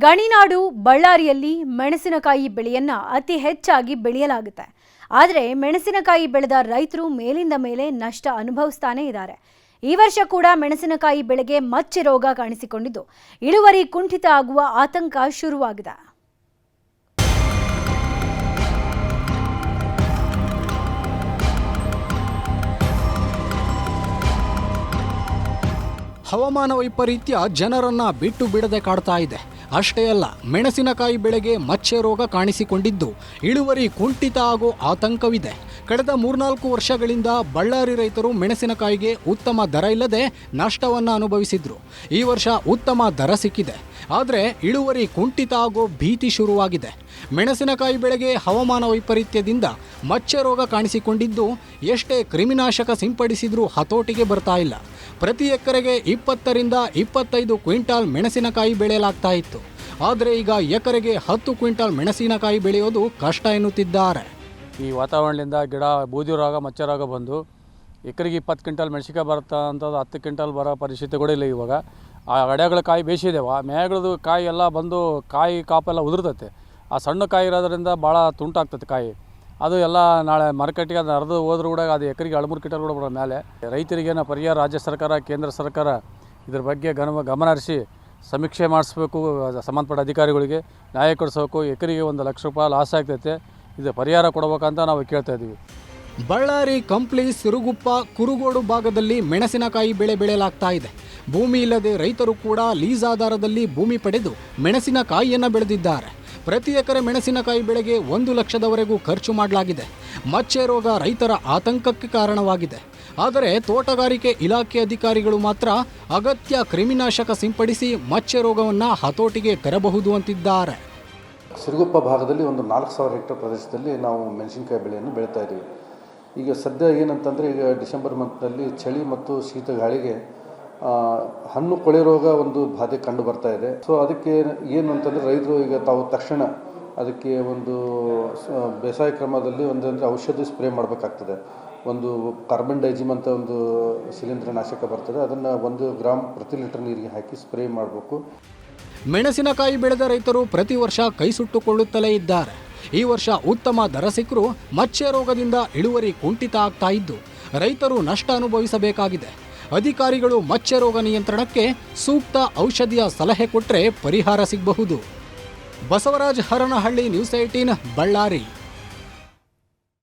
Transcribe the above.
ಗಣಿನಾಡು ಬಳ್ಳಾರಿಯಲ್ಲಿ ಮೆಣಸಿನಕಾಯಿ ಬೆಳೆಯನ್ನ ಅತಿ ಹೆಚ್ಚಾಗಿ ಬೆಳೆಯಲಾಗುತ್ತೆ. ಆದರೆ ಮೆಣಸಿನಕಾಯಿ ಬೆಳೆದ ರೈತರು ಮೇಲಿಂದ ಮೇಲೆ ನಷ್ಟ ಅನುಭವಿಸ್ತಾನೆ ಇದ್ದಾರೆ. ಈ ವರ್ಷ ಕೂಡ ಮೆಣಸಿನಕಾಯಿ ಬೆಳೆಗೆ ಮಚ್ಚೆ ರೋಗ ಕಾಣಿಸಿಕೊಂಡಿದ್ದು ಇಳುವರಿ ಕುಂಠಿತ ಆಗುವ ಆತಂಕ ಶುರುವಾಗಿದೆ. ಹವಾಮಾನ ವೈಪರೀತ್ಯ ಜನರನ್ನ ಬಿಟ್ಟು ಬಿಡದೆ ಕಾಡ್ತಾ ಇದೆ. ಅಷ್ಟೇ ಅಲ್ಲ, ಮೆಣಸಿನಕಾಯಿ ಬೆಳೆಗೆ ಮಚ್ಚೆ ರೋಗ ಕಾಣಿಸಿಕೊಂಡಿದ್ದು ಇಳುವರಿ ಕುಂಠಿತ ಆಗೋ ಆತಂಕವಿದೆ. ಕಳೆದ 3-4 ವರ್ಷಗಳಿಂದ ಬಳ್ಳಾರಿ ರೈತರು ಮೆಣಸಿನಕಾಯಿಗೆ ಉತ್ತಮ ದರ ಇಲ್ಲದೆ ನಷ್ಟವನ್ನು ಅನುಭವಿಸಿದ್ರು. ಈ ವರ್ಷ ಉತ್ತಮ ದರ ಸಿಕ್ಕಿದೆ, ಆದರೆ ಇಳುವರಿ ಕುಂಠಿತ ಆಗೋ ಭೀತಿ ಶುರುವಾಗಿದೆ. ಮೆಣಸಿನಕಾಯಿ ಬೆಳೆಗೆ ಹವಾಮಾನ ವೈಪರೀತ್ಯದಿಂದ ಮಚ್ಚೆ ರೋಗ ಕಾಣಿಸಿಕೊಂಡಿದ್ದು ಎಷ್ಟೇ ಕ್ರಿಮಿನಾಶಕ ಸಿಂಪಡಿಸಿದ್ರೂ ಹತೋಟಿಗೆ ಬರ್ತಾ ಇಲ್ಲ. ಪ್ರತಿ ಎಕರೆಗೆ 20ರಿಂದ 25 ಕ್ವಿಂಟಾಲ್ ಮೆಣಸಿನಕಾಯಿ ಬೆಳೆಯಲಾಗ್ತಾ ಇತ್ತು. ಆದರೆ ಈಗ ಎಕರೆಗೆ 10 ಕ್ವಿಂಟಾಲ್ ಮೆಣಸಿನಕಾಯಿ ಬೆಳೆಯೋದು ಕಷ್ಟ ಎನ್ನುತ್ತಿದ್ದಾರೆ. ಈ ವಾತಾವರಣದಿಂದ ಗಿಡ ಬೂದಿ ರೋಗ ಮಚ್ಚೆ ರೋಗ ಬಂದು ಎಕರೆಗೆ 20 ಕ್ವಿಂಟಾಲ್ ಮೆಣಸಿನಕಾಯಿ ಬರುತ್ತಾ ಅಂಥದ್ದು 10 ಕ್ವಿಂಟಾಲ್ ಬರೋ ಪರಿಸ್ಥಿತಿ ಕೂಡ ಇಲ್ಲ. ಇವಾಗ ಆ ಅಡೆಗಳ ಕಾಯಿ ಬೇಯಿಸಿದ್ದೇವೆ, ಆ ಮೇಗಳದು ಕಾಯಿ ಎಲ್ಲ ಬಂದು ಕಾಯಿ ಕಾಪೆಲ್ಲ ಉದುರ್ತೈತೆ. ಆ ಸಣ್ಣ ಕಾಯಿ ಇರೋದ್ರಿಂದ ಭಾಳ ತುಂಟಾಗ್ತದೆ ಕಾಯಿ. ಅದು ಎಲ್ಲ ನಾಳೆ ಮಾರ್ಕೆಟಿಗೆ ಅದು ಹರಿದು ಹೋದ್ರೂ ಕೂಡ ಅದು ಎಕರೆಗೆ 2-3 ಕ್ವಿಂಟಾಲ್ ಕೂಡ ಬರೋ ಮೇಲೆ ರೈತರಿಗೇನು ಪರಿಹಾರ ರಾಜ್ಯ ಸರ್ಕಾರ ಕೇಂದ್ರ ಸರ್ಕಾರ ಇದ್ರ ಬಗ್ಗೆ ಗಮನ ಹರಿಸಿ ಸಮೀಕ್ಷೆ ಮಾಡಿಸ್ಬೇಕು. ಸಂಬಂಧಪಟ್ಟ ಅಧಿಕಾರಿಗಳಿಗೆ ನ್ಯಾಯ ಕೊಡಿಸ್ಬೇಕು. ಎಕರೆಗೆ 1 ಲಕ್ಷ ರೂಪಾಯಿ ಲಾಸ್ ಆಗ್ತೈತೆ, ಇದು ಪರಿಹಾರ ಕೊಡಬೇಕಂತ ನಾವು ಕೇಳ್ತಾ ಇದ್ದೀವಿ. ಬಳ್ಳಾರಿ, ಕಂಪ್ಲಿ, ಸಿರುಗುಪ್ಪ, ಕುರುಗೋಡು ಭಾಗದಲ್ಲಿ ಮೆಣಸಿನಕಾಯಿ ಬೆಳೆ ಬೆಳೆಯಲಾಗ್ತಾ ಇದೆ. ಭೂಮಿ ಇಲ್ಲದೆ ರೈತರು ಕೂಡ ಲೀಸ್ ಆಧಾರದಲ್ಲಿ ಭೂಮಿ ಪಡೆದು ಮೆಣಸಿನಕಾಯಿಯನ್ನು ಬೆಳೆದಿದ್ದಾರೆ. ಪ್ರತಿ ಎಕರೆ ಮೆಣಸಿನಕಾಯಿ ಬೆಳೆಗೆ 1 ಲಕ್ಷದವರೆಗೂ ಖರ್ಚು ಮಾಡಲಾಗಿದೆ. ಮಚ್ಚೆ ರೋಗ ರೈತರ ಆತಂಕಕ್ಕೆ ಕಾರಣವಾಗಿದೆ. ಆದರೆ ತೋಟಗಾರಿಕೆ ಇಲಾಖೆ ಅಧಿಕಾರಿಗಳು ಮಾತ್ರ ಅಗತ್ಯ ಕ್ರಿಮಿನಾಶಕ ಸಿಂಪಡಿಸಿ ಮಚ್ಚೆ ರೋಗವನ್ನು ಹತೋಟಿಗೆ ತರಬಹುದು ಅಂತಿದ್ದಾರೆ. ಸಿರುಗುಪ್ಪ ಭಾಗದಲ್ಲಿ ಒಂದು 4000 ಹೆಕ್ಟೇರ್ ಪ್ರದೇಶದಲ್ಲಿ ನಾವು ಮೆಣಸಿನಕಾಯಿ ಬೆಳೆಯನ್ನು ಬೆಳೀತಾ ಇದ್ದೀವಿ. ಈಗ ಸದ್ಯ ಏನಂತಂದರೆ, ಈಗ ಡಿಸೆಂಬರ್ ಮಂತ್ನಲ್ಲಿ ಚಳಿ ಮತ್ತು ಶೀತ ಗಾಳಿಗೆ ಹಣ್ಣು ಕೊಳೆ ರೋಗ ಒಂದು ಬಾಧೆ ಕಂಡು ಬರ್ತಾ ಇದೆ. ಸೊ ಅದಕ್ಕೆ ಏನು ಅಂತಂದರೆ, ರೈತರು ಈಗ ತಾವು ತಕ್ಷಣ ಅದಕ್ಕೆ ಒಂದು ಬೇಸಾಯ ಕ್ರಮದಲ್ಲಿ ಒಂದಂದರೆ ಔಷಧಿ ಸ್ಪ್ರೇ ಮಾಡಬೇಕಾಗ್ತದೆ. ಒಂದು ಕಾರ್ಬನ್ ಡೈಜಿಮ್ ಅಂತ ಒಂದು ಶಿಲೀಂಧ್ರನಾಶಕ ಬರ್ತದೆ, ಅದನ್ನು 1 ಗ್ರಾಮ್ ಪ್ರತಿ ಲೀಟರ್ ನೀರಿಗೆ ಹಾಕಿ ಸ್ಪ್ರೇ ಮಾಡಬೇಕು. ಮೆಣಸಿನಕಾಯಿ ಬೆಳೆದ ರೈತರು ಪ್ರತಿ ವರ್ಷ ಕೈ ಸುಟ್ಟುಕೊಳ್ಳುತ್ತಲೇ ಇದ್ದಾರೆ. ಈ ವರ್ಷ ಉತ್ತಮ ದರ ಸಿಕ್ಕರೂ ಮಚ್ಚೆ ರೋಗದಿಂದ ಇಳುವರಿ ಕುಂಠಿತ ಆಗ್ತಾ ಇದ್ದು ರೈತರು ನಷ್ಟ ಅನುಭವಿಸಬೇಕಾಗಿದೆ. ಅಧಿಕಾರಿಗಳು ಮಚ್ಚೆ ರೋಗ ನಿಯಂತ್ರಣಕ್ಕೆ ಸೂಕ್ತ ಔಷಧಿಯ ಸಲಹೆ ಕೊಟ್ಟರೆ ಪರಿಹಾರ ಸಿಗಬಹುದು. ಬಸವರಾಜ್ ಹರನಹಳ್ಳಿ, ನ್ಯೂಸ್ 18, ಬಳ್ಳಾರಿ.